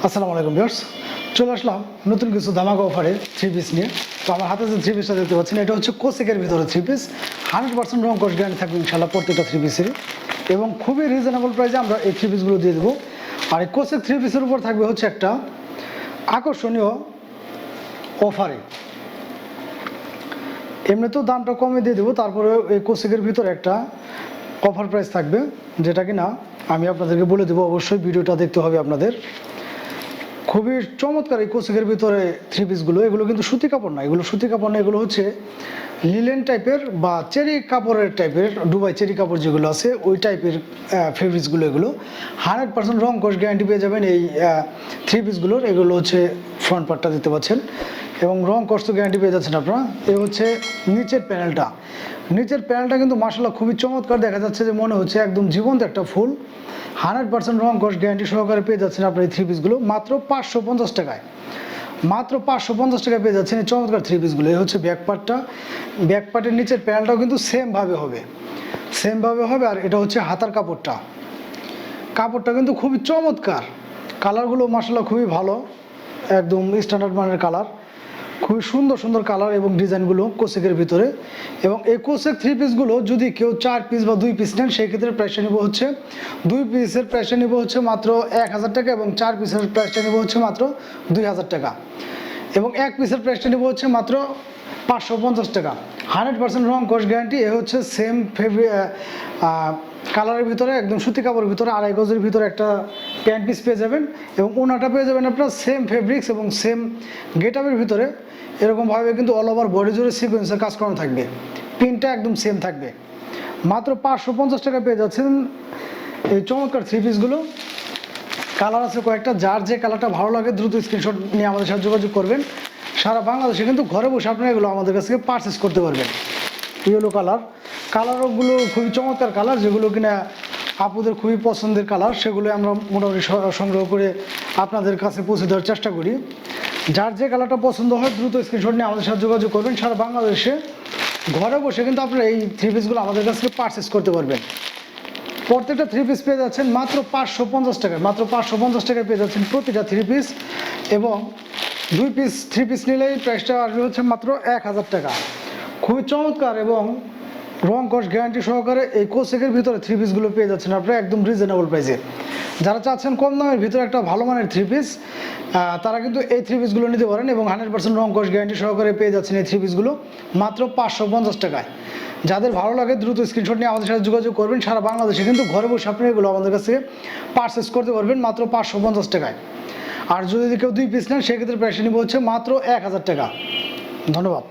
আসসালামু আলাইকুম ভিউয়ার্স, চলে আসলাম নতুন কিছু ধামাকা অফারে থ্রি পিস নিয়ে। তো আমার হাতে যে থ্রি পিসটা দেখতে পাচ্ছেন, এটা হচ্ছে কোসেকের ভিতরে থ্রি পিস। 100% রং কস গ্যারান্টি থাকবে ইনশাল্লাহ প্রত্যেকটা থ্রি পিসেরই, এবং খুবই রিজনেবল প্রাইসে আমরা এই থ্রি পিসগুলো দিয়ে দেবো। আর এই কোসেক থ্রি পিসের উপর থাকবে হচ্ছে একটা আকর্ষণীয় অফারে। এমনিতেও দামটা কমে দিয়ে দেবো, তারপরে এই কোসেকের ভিতরে একটা অফার প্রাইস থাকবে, যেটা কিনা আমি আপনাদেরকে বলে দেবো। অবশ্যই ভিডিওটা দেখতে হবে আপনাদের। খুবই চমৎকার এই কোসেকের ভিতরে থ্রি পিসগুলো। এগুলো কিন্তু সুতি কাপড় না, এগুলো সুতি কাপড় না, এগুলো হচ্ছে লিলেন টাইপের বা চেরি কাপড়ের টাইপের, দুবাই চেরি কাপড় যেগুলো আছে ওই টাইপের ফেব্রিক্সগুলো। এগুলো 100% রং কস গ্যারান্টি পেয়ে যাবেন এই থ্রি পিসগুলোর। এগুলো হচ্ছে ফ্রন্ট পার্টটা দিতে পারছেন, এবং রং কস তো গ্যারান্টি পেয়ে যাচ্ছেন আপনারা। এই হচ্ছে নিচের প্যানেলটা। নিচের প্যানেলটা কিন্তু মাশাআল্লাহ খুবই চমৎকার, দেখা যাচ্ছে যে মনে হচ্ছে একদম জীবন্ত একটা ফুল। 100% রং কস গ্যারান্টি সহকারে পেয়ে যাচ্ছেন আপনার এই থ্রি পিসগুলো মাত্র 550 টাকায়। মাত্র 550 টাকায় পেয়ে যাচ্ছেন এই চমৎকার থ্রি পিসগুলো। এই হচ্ছে ব্যাক পার্টটা। ব্যাক পার্টের নিচের প্যানেলটাও কিন্তু সেমভাবে হবে। আর এটা হচ্ছে হাতার কাপড়টা। কাপড়টা কিন্তু খুবই চমৎকার। কালারগুলো মাশাআল্লাহ খুবই ভালো, একদম স্ট্যান্ডার্ড মানের কালার। খুবই সুন্দর সুন্দর কালার এবং ডিজাইনগুলো কোসেকের ভিতরে। এবং এই কোসেক থ্রি পিসগুলো যদি কেউ 4 পিস বা 2 পিস নেন, সেই ক্ষেত্রে প্রাইসটা নিব হচ্ছে 2 পিসের প্রাইসটা নিব হচ্ছে মাত্র 1000 টাকা, এবং 4 পিসের প্রাইসটা নিব হচ্ছে মাত্র 2000 টাকা, এবং 1 পিসের প্রাইসটা নিব হচ্ছে মাত্র 550 টাকা। 100% রং কস গ্যারান্টি। এ হচ্ছে সেম কালারের ভিতরে, একদম সুতি কাপড়ের ভিতরে 2.5 গজের ভিতরে একটা প্যান্ট পিস পেয়ে যাবেন, এবং ওনাটা পেয়ে যাবেন আপনার সেম ফেব্রিক্স এবং সেম গেটআপের ভিতরে। এরকমভাবে কিন্তু অল ওভার বডি জুড়ে সিকোয়েন্সের কাজ করানো থাকবে, পিনটা একদম সেম থাকবে। মাত্র 550 টাকা পেয়ে যাচ্ছেন এই চমৎকার থ্রি পিসগুলো। কালার আছে কয়েকটা, যার যে কালারটা ভালো লাগে দ্রুত স্ক্রিনশট নিয়ে আমাদের সাথে যোগাযোগ করবেন। সারা বাংলাদেশে কিন্তু ঘরে বসে আপনারা এগুলো আমাদের কাছ থেকে পারচেস করতে পারবেন। ইয়েলো কালারগুলো খুবই চমৎকার কালার, যেগুলো কিনা আপুদের খুবই পছন্দের কালার। সেগুলো আমরা মোটামুটি সংগ্রহ করে আপনাদের কাছে পৌঁছে দেওয়ার চেষ্টা করি। যার যে কালারটা পছন্দ হয় দ্রুত স্ক্রিনশট নিয়ে আমাদের সাথে যোগাযোগ করবেন। সারা বাংলাদেশে ঘরে বসে কিন্তু আপনারা এই থ্রি পিসগুলো আমাদের কাছ থেকে পারচেস করতে পারবেন। প্রত্যেকটা থ্রি পিস পেয়ে যাচ্ছেন মাত্র 550 টাকায়। মাত্র 550 টাকায় পেয়ে যাচ্ছেন প্রতিটা থ্রি পিস, এবং 2 পিস থ্রি পিস নিলেই প্রাইসটা আসবে হচ্ছে মাত্র 1000 টাকা। খুবই চমৎকার এবং রং কস গ্যারান্টি সহকারে এই কোসেকের ভিতরে থ্রি পিসগুলো পেয়ে যাচ্ছেন আপনারা একদম রিজনেবল প্রাইসে। যারা চাচ্ছেন কম দামের ভিতরে একটা ভালো মানের থ্রি পিস, তারা কিন্তু এই থ্রি পিসগুলো নিতে পারেন, এবং 100% রং কস গ্যারান্টি সহকারে পেয়ে যাচ্ছেন এই থ্রি পিসগুলো মাত্র 550 টাকায়। যাদের ভালো লাগে দ্রুত স্ক্রিনশট নিয়ে আমাদের সাথে যোগাযোগ করবেন। সারা বাংলাদেশে কিন্তু ঘরে বসে আপনি এগুলো আমাদের কাছ থেকে পারচেস করতে পারবেন মাত্র 550 টাকায়। আর যদি কেউ 2 পিস নেন, সেক্ষেত্রে প্রাইস নিব হচ্ছে মাত্র 1000 টাকা। ধন্যবাদ।